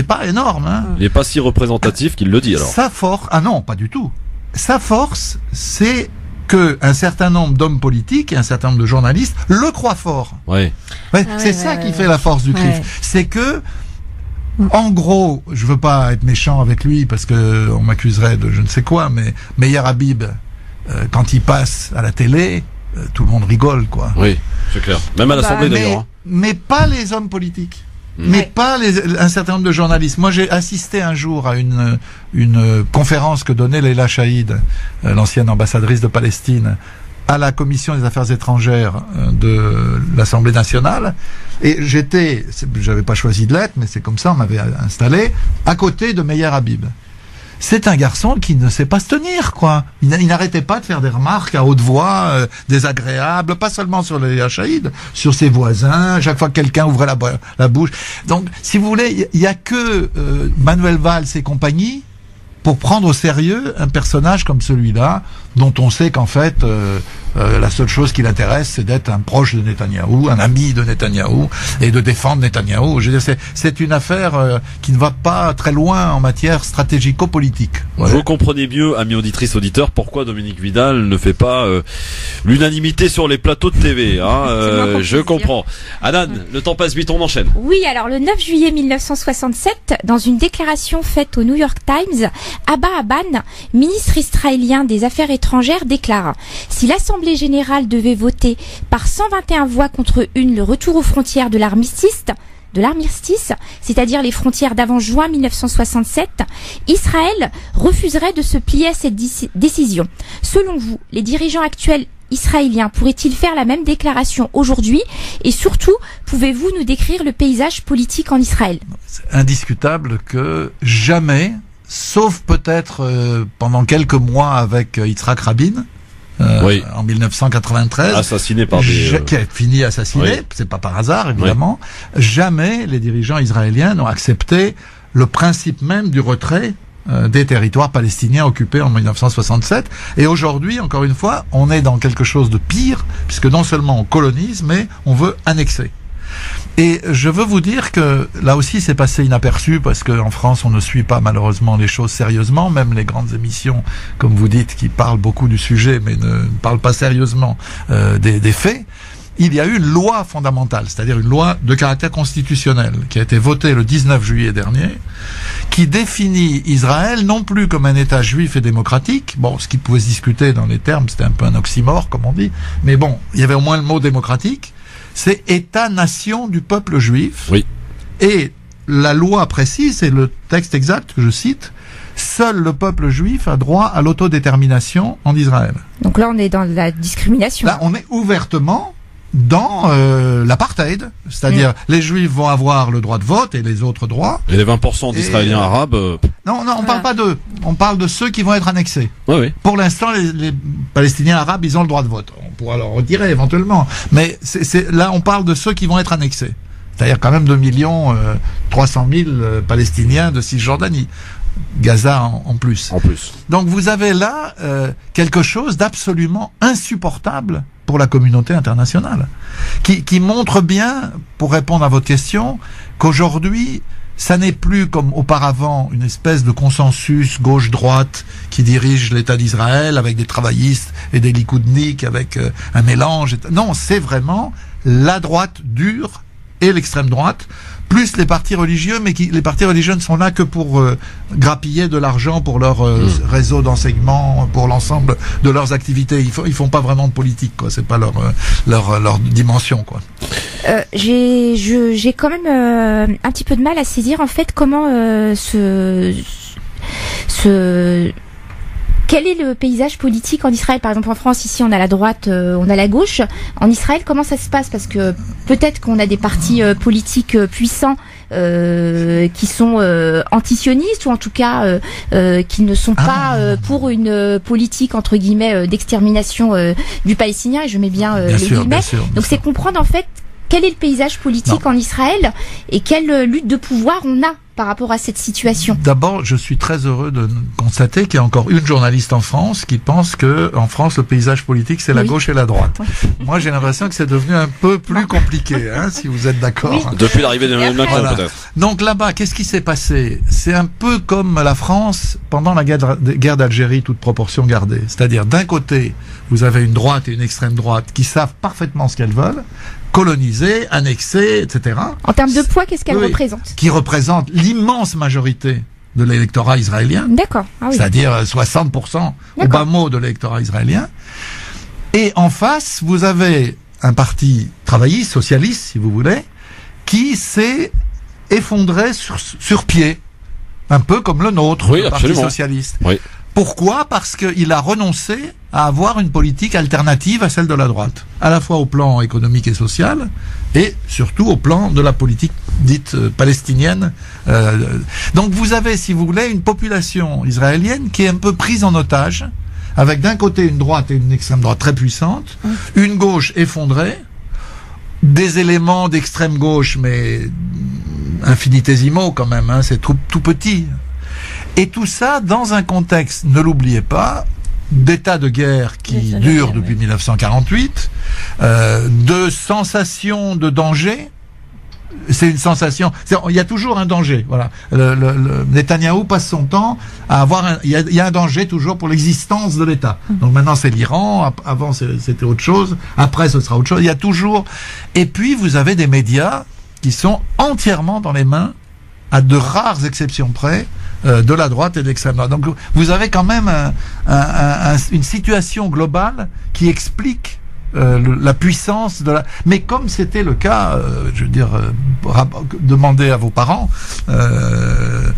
pas énorme, hein. Il n'est pas si représentatif qu'il le dit, alors. Sa force, non, pas du tout. Sa force, c'est que un certain nombre d'hommes politiques et un certain nombre de journalistes le croient fort. C'est ça qui fait la force du CRIF. C'est que, en gros, je veux pas être méchant avec lui parce que on m'accuserait de je ne sais quoi, mais Meir Habib quand il passe à la télé, tout le monde rigole, quoi. Oui, c'est clair. Même à l'Assemblée d'ailleurs. Mais pas les hommes politiques. Mais pas un certain nombre de journalistes. Moi, j'ai assisté un jour à une conférence que donnait Leila Chaïd, l'ancienne ambassadrice de Palestine, à la commission des affaires étrangères de l'Assemblée nationale. Et j'avais pas choisi de l'être, mais c'est comme ça, on m'avait installé, à côté de Meyer Habib. C'est un garçon qui ne sait pas se tenir, quoi. Il n'arrêtait pas de faire des remarques à haute voix, désagréables, pas seulement sur les Hachaïdes, sur ses voisins, chaque fois que quelqu'un ouvrait la bouche. Donc, si vous voulez, il y a que Manuel Valls et compagnie pour prendre au sérieux un personnage comme celui-là, dont on sait qu'en fait, la seule chose qui l'intéresse, c'est d'être un proche de Netanyahou, un ami de Netanyahou, et de défendre Netanyahou. Je veux dire, c'est une affaire qui ne va pas très loin en matière stratégico-politique. Ouais. Vous comprenez mieux, amis auditrices, auditeurs, pourquoi Dominique Vidal ne fait pas l'unanimité sur les plateaux de TV. Hein, je comprends. Anan, le temps passe vite, on enchaîne. Oui, alors le 9 juillet 1967, dans une déclaration faite au New York Times, Abba Eban, ministre israélien des Affaires étrangères, déclare « Si l'Assemblée générale devait voter par 121 voix contre une le retour aux frontières de l'armistice, c'est-à-dire les frontières d'avant juin 1967, Israël refuserait de se plier à cette décision. Selon vous, les dirigeants actuels israéliens pourraient-ils faire la même déclaration aujourd'hui? Et surtout, pouvez-vous nous décrire le paysage politique en Israël? C'est indiscutable que jamais, sauf peut-être pendant quelques mois avec Yitzhak Rabin, en 1993, assassiné par des... qui a fini assassiné, oui. C'est pas par hasard évidemment. Oui. Jamais les dirigeants israéliens n'ont accepté le principe même du retrait des territoires palestiniens occupés en 1967. Et aujourd'hui, encore une fois, on est dans quelque chose de pire, puisque non seulement on colonise, mais on veut annexer. Et je veux vous dire que là aussi c'est passé inaperçu parce qu'en France on ne suit pas malheureusement les choses sérieusement, même les grandes émissions comme vous dites qui parlent beaucoup du sujet mais ne parlent pas sérieusement des faits. Il y a eu une loi fondamentale, c'est-à-dire une loi de caractère constitutionnel qui a été votée le 19 juillet dernier, qui définit Israël non plus comme un État juif et démocratique, bon, ce qui pouvait se discuter dans les termes, c'était un peu un oxymore comme on dit, mais bon, il y avait au moins le mot démocratique. C'est État-nation du peuple juif. Oui. Et la loi précise, et le texte exact que je cite, seul le peuple juif a droit à l'autodétermination en Israël. Donc là, on est dans la discrimination. Là, on est ouvertement dans l'apartheid, c'est-à-dire les juifs vont avoir le droit de vote et les autres droits. Et les 20% d'Israéliens arabes... Non, on parle pas d'eux. On parle de ceux qui vont être annexés. Oui. Pour l'instant, les Palestiniens arabes, ils ont le droit de vote. On pourra leur retirer éventuellement. Mais là, on parle de ceux qui vont être annexés. C'est-à-dire quand même 2 300 000 Palestiniens de Cisjordanie. Gaza en plus. En plus. Donc vous avez là quelque chose d'absolument insupportable pour la communauté internationale, qui montre bien, pour répondre à votre question, qu'aujourd'hui, ça n'est plus comme auparavant une espèce de consensus gauche-droite qui dirige l'État d'Israël avec des travaillistes et des likoudniks avec un mélange. Non, c'est vraiment la droite dure et l'extrême droite, plus les partis religieux, mais les partis religieux ne sont là que pour grappiller de l'argent pour leur réseau d'enseignement, pour l'ensemble de leurs activités. Ils font pas vraiment de politique, quoi. C'est pas leur dimension, quoi. J'ai quand même un petit peu de mal à saisir en fait comment quel est le paysage politique en Israël? Par exemple, en France, ici, on a la droite, on a la gauche. En Israël, comment ça se passe? Parce que peut-être qu'on a des partis politiques puissants qui sont antisionistes ou en tout cas qui ne sont pas pour une politique entre guillemets d'extermination du Palestinien. Et je mets bien les guillemets. Donc c'est comprendre en fait quel est le paysage politique en Israël et quelle lutte de pouvoir on a par rapport à cette situation. D'abord, je suis très heureux de constater qu'il y a encore une journaliste en France qui pense que en France le paysage politique c'est la gauche et la droite. Oui. Moi, j'ai l'impression que c'est devenu un peu plus compliqué, hein, si vous êtes d'accord. Oui. Depuis l'arrivée de Macron, peut-être. Donc là-bas, qu'est-ce qui s'est passé? C'est un peu comme la France pendant la guerre d'Algérie, toute proportion gardée. C'est-à-dire, d'un côté, vous avez une droite et une extrême droite qui savent parfaitement ce qu'elles veulent, coloniser, annexer, etc. En termes de poids, qu'est-ce qu'elle représente? Qui représente l'immense majorité de l'électorat israélien. D'accord. Ah oui. C'est-à-dire 60% au bas mot de l'électorat israélien. Et en face, vous avez un parti travailliste, socialiste, si vous voulez, qui s'est effondré sur pied. Un peu comme le nôtre, oui, le absolument. Parti socialiste. Oui. Pourquoi ? Parce qu'il a renoncé à avoir une politique alternative à celle de la droite, à la fois au plan économique et social, et surtout au plan de la politique dite palestinienne. Donc vous avez, si vous voulez, une population israélienne qui est un peu prise en otage, avec d'un côté une droite et une extrême droite très puissante, une gauche effondrée, des éléments d'extrême gauche, mais infinitésimaux quand même, hein, c'est tout petit. Et tout ça dans un contexte, ne l'oubliez pas, d'état de guerre qui dure depuis 1948, de sensation de danger. C'est une sensation. Il y a toujours un danger. Voilà. Netanyahou passe son temps à avoir. Il y a un danger toujours pour l'existence de l'État. Donc maintenant c'est l'Iran. Avant c'était autre chose. Après ce sera autre chose. Il y a toujours. Et puis vous avez des médias qui sont entièrement dans les mains, à de rares exceptions près, de la droite et de l'extrême droite. Donc vous avez quand même une situation globale qui explique la puissance de la... Mais comme c'était le cas, je veux dire, demandez à vos parents,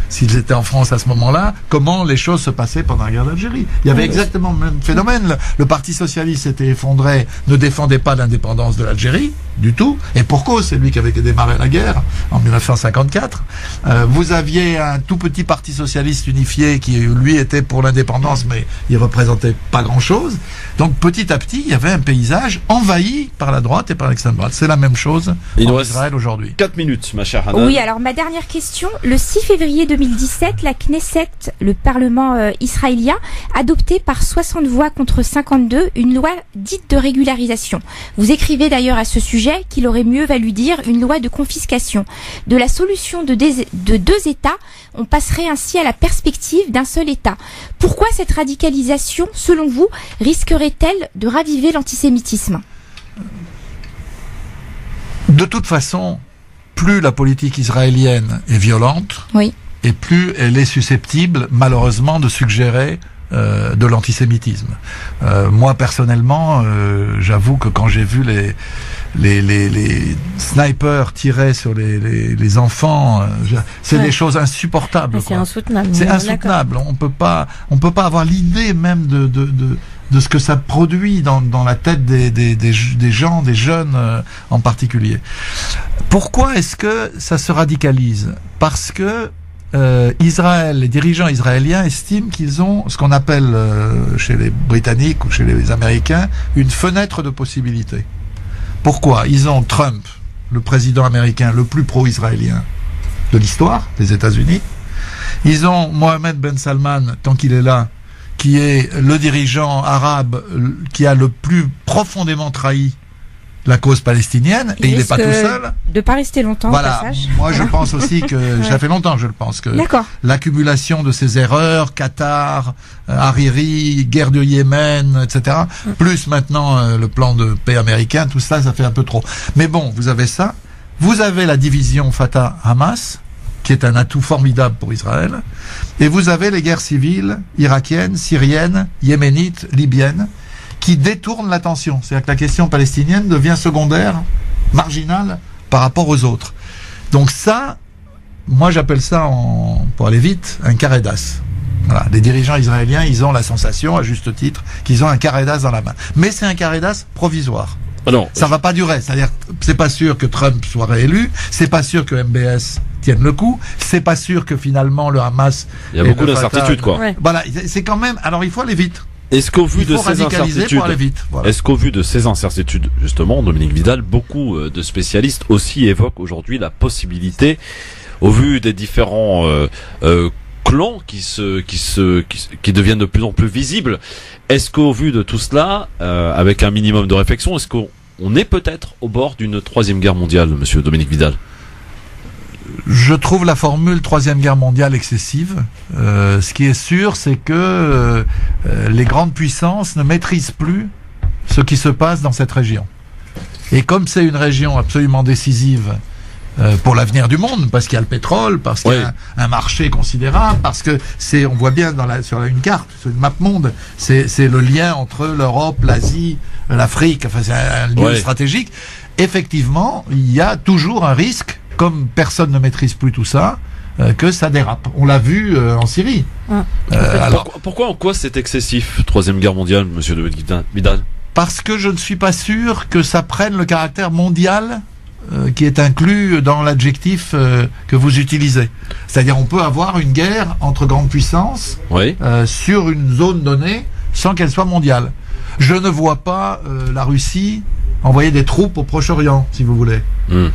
s'ils étaient en France à ce moment-là, comment les choses se passaient pendant la guerre d'Algérie. Il y avait exactement le même phénomène. Le Parti socialiste s'était effondré, ne défendait pas l'indépendance de l'Algérie, du tout, et pour cause, c'est lui qui avait démarré la guerre en 1954. Vous aviez un tout petit Parti socialiste unifié qui, lui, était pour l'indépendance, mais il représentait pas grand-chose. Donc petit à petit, il y avait un paysage envahi par la droite et par l'extrême droite. C'est la même chose en Israël aujourd'hui. 4 minutes, ma chère Hanan. Oui, alors ma dernière question. Le 6 février 2017, la Knesset, le Parlement israélien, adoptait par 60 voix contre 52 une loi dite de régularisation. Vous écrivez d'ailleurs à ce sujet qu'il aurait mieux valu dire une loi de confiscation. De la solution de deux États, on passerait ainsi à la perspective d'un seul État. Pourquoi cette radicalisation, selon vous, risquerait-elle de raviver l'antisémitisme ? De toute façon, plus la politique israélienne est violente, oui, et plus elle est susceptible, malheureusement, de suggérer de l'antisémitisme. Moi, personnellement, j'avoue que quand j'ai vu les snipers tirer sur les enfants, c'est des choses insupportables. C'est insoutenable. C'est insoutenable. On peut pas avoir l'idée même de ce que ça produit dans la tête des gens, des jeunes en particulier. Pourquoi est-ce que ça se radicalise ? Parce que Israël, les dirigeants israéliens estiment qu'ils ont ce qu'on appelle chez les Britanniques ou chez les Américains une fenêtre de possibilité. Pourquoi ? Ils ont Trump, le président américain le plus pro-israélien de l'histoire des États-Unis. Ils ont Mohammed Ben Salman, tant qu'il est là, qui est le dirigeant arabe qui a le plus profondément trahi la cause palestinienne, et il n'est pas tout seul. De pas rester longtemps. Voilà. Au passage. Moi, je pense aussi que ça fait longtemps, je le pense que l'accumulation de ces erreurs, Qatar, Hariri, guerre du Yémen, etc. Plus maintenant le plan de paix américain, tout ça, ça fait un peu trop. Mais bon, vous avez ça. Vous avez la division Fatah-Hamas, qui est un atout formidable pour Israël, et vous avez les guerres civiles irakiennes, syriennes, yéménites, libyennes, qui détourne l'attention. C'est-à-dire que la question palestinienne devient secondaire, marginale, par rapport aux autres. Donc ça, moi j'appelle ça, pour aller vite, un carré d'as. Voilà. Les dirigeants israéliens, ils ont la sensation, à juste titre, qu'ils ont un carré d'as dans la main. Mais c'est un carré d'as provisoire. Alors, ça va pas durer. C'est-à-dire, c'est pas sûr que Trump soit réélu, c'est pas sûr que MBS tienne le coup, c'est pas sûr que finalement le Hamas... Il y a beaucoup d'incertitudes, quoi. Ouais. Voilà, c'est quand même... Alors il faut aller vite. Est-ce qu'au vu de ces incertitudes, est-ce qu'au vu de ces incertitudes, justement, Dominique Vidal, beaucoup de spécialistes aussi évoquent aujourd'hui la possibilité, au vu des différents clans qui deviennent de plus en plus visibles, est-ce qu'au vu de tout cela, avec un minimum de réflexion, est-ce qu'on est peut-être au bord d'une troisième guerre mondiale, monsieur Dominique Vidal ? Je trouve la formule troisième guerre mondiale excessive. Ce qui est sûr, c'est que les grandes puissances ne maîtrisent plus ce qui se passe dans cette région. Et comme c'est une région absolument décisive pour l'avenir du monde, parce qu'il y a le pétrole, parce qu'il y a un marché considérable, parce que on voit bien sur une carte, sur une map monde, c'est le lien entre l'Europe, l'Asie, l'Afrique, enfin c'est un lieu stratégique. Effectivement, il y a toujours un risque, comme personne ne maîtrise plus tout ça, que ça dérape. On l'a vu en Syrie. Pourquoi, en quoi c'est excessif, Troisième Guerre mondiale, monsieur de Vidal? Parce que je ne suis pas sûr que ça prenne le caractère mondial qui est inclus dans l'adjectif que vous utilisez. C'est-à-dire, on peut avoir une guerre entre grandes puissances sur une zone donnée sans qu'elle soit mondiale. Je ne vois pas la Russie envoyer des troupes au Proche-Orient, si vous voulez.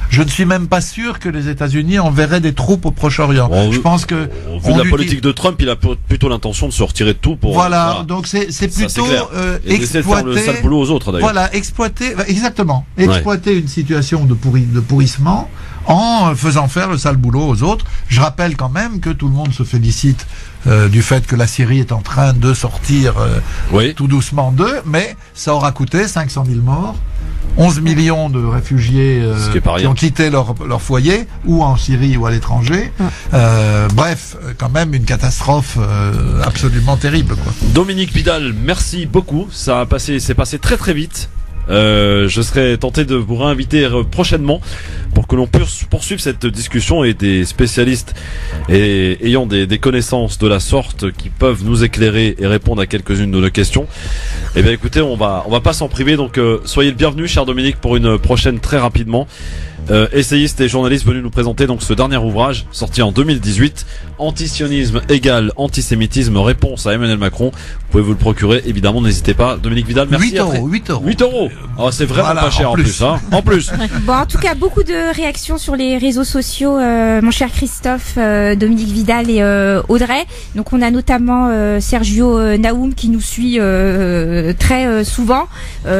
Je ne suis même pas sûr que les États-Unis enverraient des troupes au Proche-Orient. Je pense que vu la politique de Trump, il a plutôt l'intention de se retirer de tout pour. Voilà. Donc c'est plutôt exploiter le sale boulot aux autres, d'ailleurs. Voilà, exploiter une situation de pourrissement en faisant faire le sale boulot aux autres. Je rappelle quand même que tout le monde se félicite du fait que la Syrie est en train de sortir tout doucement d'eux, mais ça aura coûté 500 000 morts. 11 millions de réfugiés qui ont quitté leur foyer, ou en Syrie ou à l'étranger. Bref, quand même une catastrophe absolument terrible, quoi. Dominique Vidal, merci beaucoup. C'est passé très très vite. Je serais tenté de vous réinviter prochainement pour que l'on puisse poursuivre cette discussion, et des spécialistes ayant des connaissances de la sorte qui peuvent nous éclairer et répondre à quelques-unes de nos questions. Eh bien écoutez, on va pas s'en priver, donc soyez le bienvenu, cher Dominique, pour une prochaine très rapidement. Essayiste et journaliste venu nous présenter donc ce dernier ouvrage sorti en 2018, Antisionisme égale antisémitisme, réponse à Emmanuel Macron. Vous pouvez vous le procurer, évidemment, n'hésitez pas. Dominique Vidal, merci. 8 euros. Oh, c'est vraiment pas cher en plus, hein. En plus. Bon, en tout cas, beaucoup de réactions sur les réseaux sociaux, mon cher Christophe, Dominique Vidal et Audrey. Donc on a notamment Sergio Naoum qui nous suit très souvent,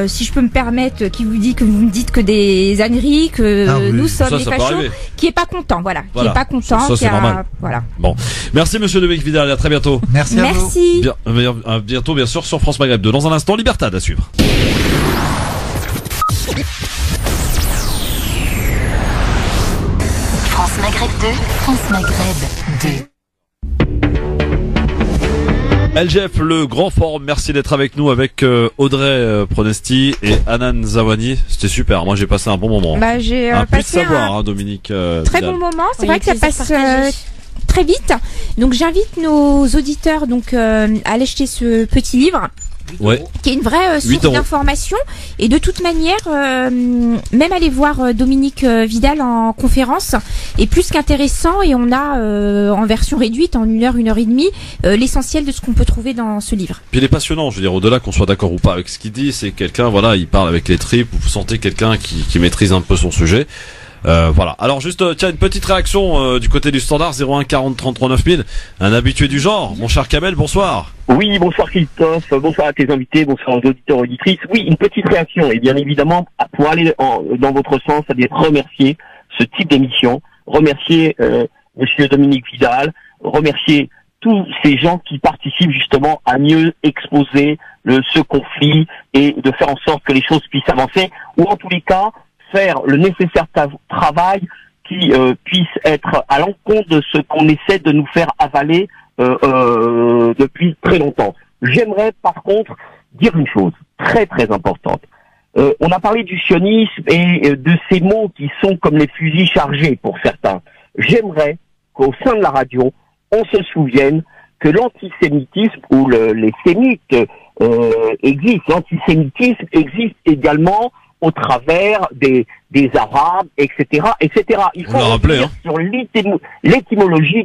si je peux me permettre, qui vous dit que vous me dites que des âneries, que nous sommes des fachos, qui est pas content, qui est pas content, c'est normal. Voilà. Bon, merci monsieur Dominique Vidal, à très bientôt. Merci. À vous. À bientôt, bien sûr, sur France Maghreb 2. Dans un instant, Libertad à suivre. France Maghreb 2, France Maghreb 2. LGF, le grand forum, merci d'être avec nous, avec Audrey Pronesti et Hanan Zawani. C'était super, moi j'ai passé un bon moment. J'ai passé un Dominique très bon moment, c'est vrai que ça passe très vite. Donc j'invite nos auditeurs à aller acheter ce petit livre. Qui est une vraie source d'information, et de toute manière même aller voir Dominique Vidal en conférence est plus qu'intéressant, et on a en version réduite, en 1 heure, 1 heure et demie, l'essentiel de ce qu'on peut trouver dans ce livre. Puis il est passionnant, je veux dire, au-delà qu'on soit d'accord ou pas avec ce qu'il dit, c'est quelqu'un, il parle avec les tripes, vous sentez quelqu'un qui maîtrise un peu son sujet. Voilà. Alors juste, tiens, une petite réaction du côté du standard, 01 40 33 9000, un habitué du genre, mon cher Kamel, bonsoir. Oui, bonsoir Christophe, bonsoir à tes invités, bonsoir aux auditeurs et auditrices. Oui, une petite réaction, et bien évidemment, pour aller dans votre sens, c'est-à-dire remercier ce type d'émission, remercier monsieur Dominique Vidal, remercier tous ces gens qui participent justement à mieux exposer ce conflit et de faire en sorte que les choses puissent avancer, ou en tous les cas, faire le nécessaire travail qui puisse être à l'encontre de ce qu'on essaie de nous faire avaler depuis très longtemps. J'aimerais par contre dire une chose très très importante. On a parlé du sionisme et de ces mots qui sont comme les fusils chargés pour certains. J'aimerais qu'au sein de la radio, on se souvienne que l'antisémitisme ou les sémites existent. L'antisémitisme existe également au travers des Arabes, etc., etc. Il faut revenir sur l'étymologie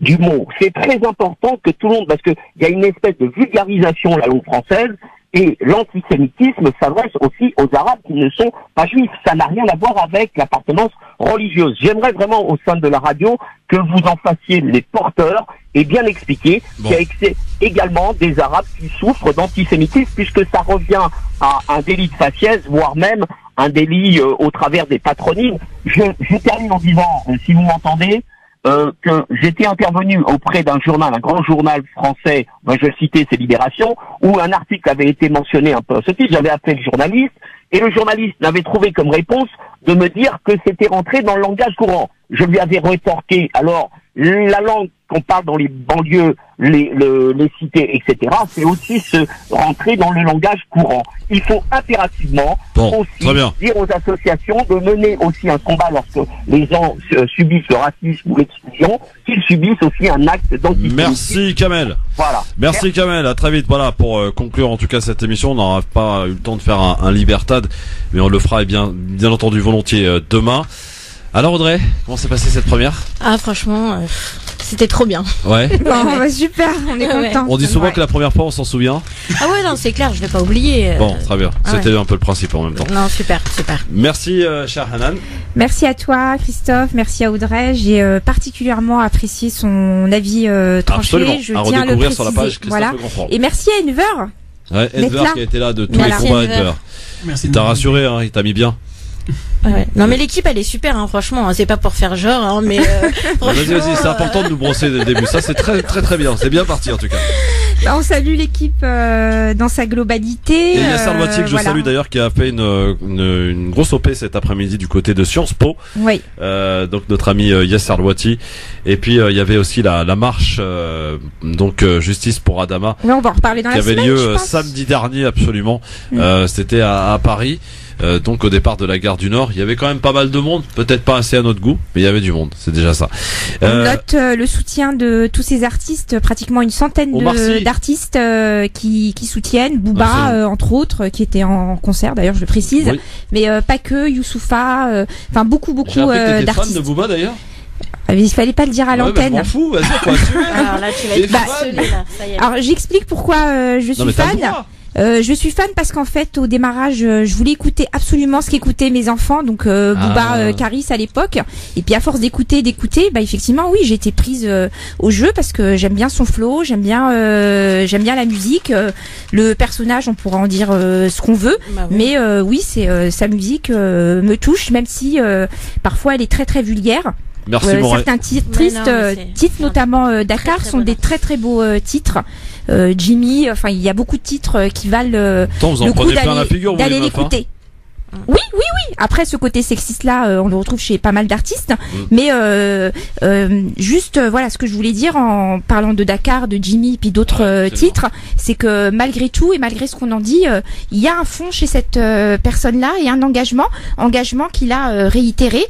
du mot. C'est très important que tout le monde, parce que il y a une espèce de vulgarisation de la langue française, et l'antisémitisme s'adresse aussi aux Arabes qui ne sont pas juifs. Ça n'a rien à voir avec l'appartenance religieuse. J'aimerais vraiment, au sein de la radio, que vous en fassiez les porteurs et bien expliquer qu'il y a également des Arabes qui souffrent d'antisémitisme, puisque ça revient à un délit de faciès, voire même un délit au travers des patronymes. Je termine en disant, si vous m'entendez, que j'étais intervenu auprès d'un journal, un grand journal français, moi je citais, c'est Libération, où un article avait été mentionné un peu à ce titre. J'avais appelé le journaliste, et le journaliste m'avait trouvé comme réponse de me dire que c'était rentré dans le langage courant. Je lui avais retorqué, alors, la langue qu'on parle dans les banlieues, les cités, etc., c'est aussi rentrer dans le langage courant. Il faut impérativement aussi dire aux associations de mener aussi un combat lorsque les gens subissent le racisme ou l'exclusion, qu'ils subissent aussi un acte d'antisémitisme. Merci Kamel. Voilà. Merci Kamel, à très vite. Voilà, pour conclure en tout cas cette émission, on n'aura pas eu le temps de faire un Libertad, mais on le fera bien entendu volontiers demain. Alors Audrey, comment s'est passée cette première? Ah franchement, c'était trop bien. Ouais. Bon, super, on est content. On dit souvent que la première fois on s'en souvient. Ah ouais, non, c'est clair, je l'ai pas oublié. Bon, très bien. C'était un peu le principe en même temps. Non, super. Merci cher Hanan. Merci à toi Christophe, merci à Audrey. J'ai particulièrement apprécié son avis tranché. Absolument. Je à tiens à le redécouvrir préciser. sur la page Christophe voilà. Le Confort. Et merci à Enver. Ouais, Enver qui a été là de tous les combats, Enver. Merci. Il t'a rassuré, hein, il t'a mis bien. Ouais. Non mais l'équipe elle est super hein, franchement, c'est pas pour faire genre hein, mais vas-y, c'est important de nous brosser dès le début. Ça c'est très bien, c'est bien parti en tout cas. On salue l'équipe dans sa globalité. Et Yasser Louati que je salue d'ailleurs, qui a fait une grosse OP cet après-midi du côté de Sciences Po. Oui. Donc notre ami Yasser Louati. Et puis il y avait aussi la marche justice pour Adama. Oui, on va en reparler dans la semaine. Qui avait lieu samedi dernier absolument. C'était à Paris. Donc au départ de la gare du Nord, il y avait quand même pas mal de monde, peut-être pas assez à notre goût, mais il y avait du monde, c'est déjà ça. On note le soutien de tous ces artistes, pratiquement une centaine d'artistes qui soutiennent, Booba entre autres, qui était en concert d'ailleurs, je le précise, mais pas que, Youssoupha, enfin beaucoup d'artistes. Fan de Booba d'ailleurs. Il fallait pas le dire à l'antenne. Je m'en fous, vas-y, quoi. Alors là, tu vas être harcelé, là. Ça y est. Alors j'explique pourquoi je suis fan. Je suis fan parce qu'en fait au démarrage je voulais écouter absolument ce qu'écoutaient mes enfants, donc Booba, Caris à l'époque, et puis à force d'écouter, effectivement oui j'ai été prise au jeu parce que j'aime bien son flow, j'aime bien la musique, le personnage on pourra en dire ce qu'on veut, mais oui c'est sa musique me touche, même si parfois elle est très très vulgaire. Merci certains titres notamment Dakar sont des très très beaux titres. Jimmy, enfin il y a beaucoup de titres qui valent le coup d'aller l'écouter. Oui. Après ce côté sexiste là, on le retrouve chez pas mal d'artistes, mais juste voilà ce que je voulais dire en parlant de Dakar, de Jimmy, puis d'autres titres, c'est que malgré tout et malgré ce qu'on en dit, il y a un fond chez cette personne là et un engagement qu'il a réitéré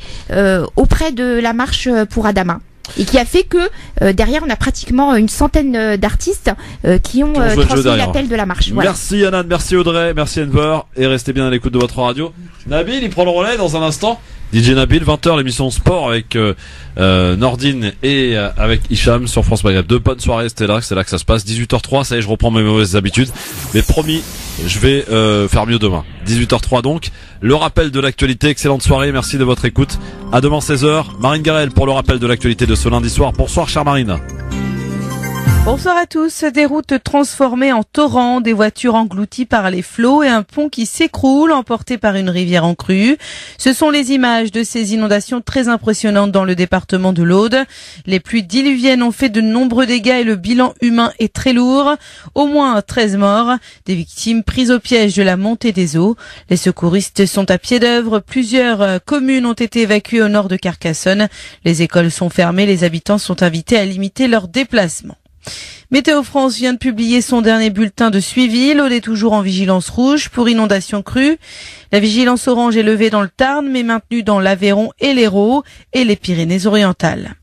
auprès de la marche pour Adama. Et qui a fait que derrière on a pratiquement une centaine d'artistes qui ont transmis l'appel de la marche. Voilà. Merci Anan, merci Audrey, merci Enver, et restez bien à l'écoute de votre radio. Nabil, il prend le relais dans un instant. DJ Nabil, 20h, l'émission sport avec Nordine et avec Hicham sur France Maghreb. Deux bonnes soirées, c'est là que ça se passe. 18h03, ça y est, je reprends mes mauvaises habitudes. Mais promis, je vais faire mieux demain. 18h03 donc. Le rappel de l'actualité, excellente soirée, merci de votre écoute. À demain 16h. Marine Garel pour le rappel de l'actualité de ce lundi soir. Bonsoir chère Marine. Bonsoir à tous. Des routes transformées en torrents, des voitures englouties par les flots et un pont qui s'écroule emporté par une rivière en crue. Ce sont les images de ces inondations très impressionnantes dans le département de l'Aude. Les pluies diluviennes ont fait de nombreux dégâts et le bilan humain est très lourd. Au moins 13 morts, des victimes prises au piège de la montée des eaux. Les secouristes sont à pied d'œuvre. Plusieurs communes ont été évacuées au nord de Carcassonne. Les écoles sont fermées, les habitants sont invités à limiter leurs déplacements. Météo France vient de publier son dernier bulletin de suivi. L'Aude est toujours en vigilance rouge pour inondation crue. La vigilance orange est levée dans le Tarn, mais maintenue dans l'Aveyron et l'Hérault et les Pyrénées-Orientales.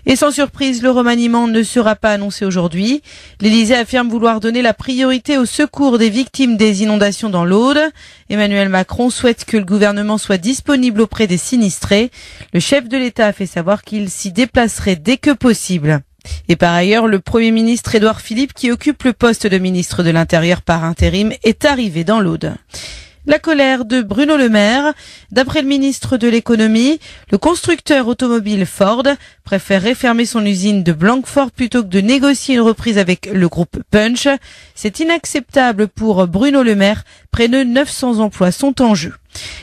Et sans surprise, le remaniement ne sera pas annoncé aujourd'hui. L'Élysée affirme vouloir donner la priorité au secours des victimes des inondations dans l'Aude. Emmanuel Macron souhaite que le gouvernement soit disponible auprès des sinistrés. Le chef de l'État a fait savoir qu'il s'y déplacerait dès que possible. Et par ailleurs, le Premier ministre Édouard Philippe, qui occupe le poste de ministre de l'Intérieur par intérim, est arrivé dans l'Aude. La colère de Bruno Le Maire. D'après le ministre de l'économie, le constructeur automobile Ford préférerait fermer son usine de Blanquefort plutôt que de négocier une reprise avec le groupe Punch. C'est inacceptable pour Bruno Le Maire. Près de 900 emplois sont en jeu.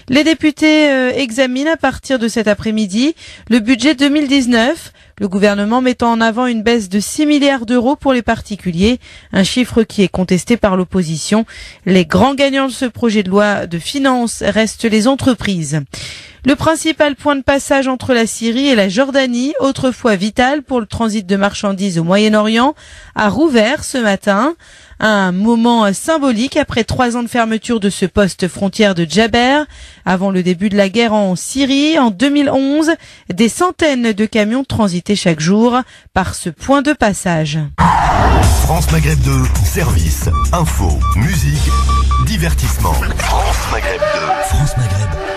Les députés examinent à partir de cet après-midi le budget 2019. Le gouvernement mettant en avant une baisse de 6 milliards d'euros pour les particuliers, un chiffre qui est contesté par l'opposition. Les grands gagnants de ce projet de loi de finances restent les entreprises. Le principal point de passage entre la Syrie et la Jordanie, autrefois vital pour le transit de marchandises au Moyen-Orient, a rouvert ce matin. Un moment symbolique après 3 ans de fermeture de ce poste frontière de Djaber. Avant le début de la guerre en Syrie, en 2011, des centaines de camions transitaient chaque jour par ce point de passage. France Maghreb 2, service, info, musique, divertissement. France Maghreb 2. France Maghreb.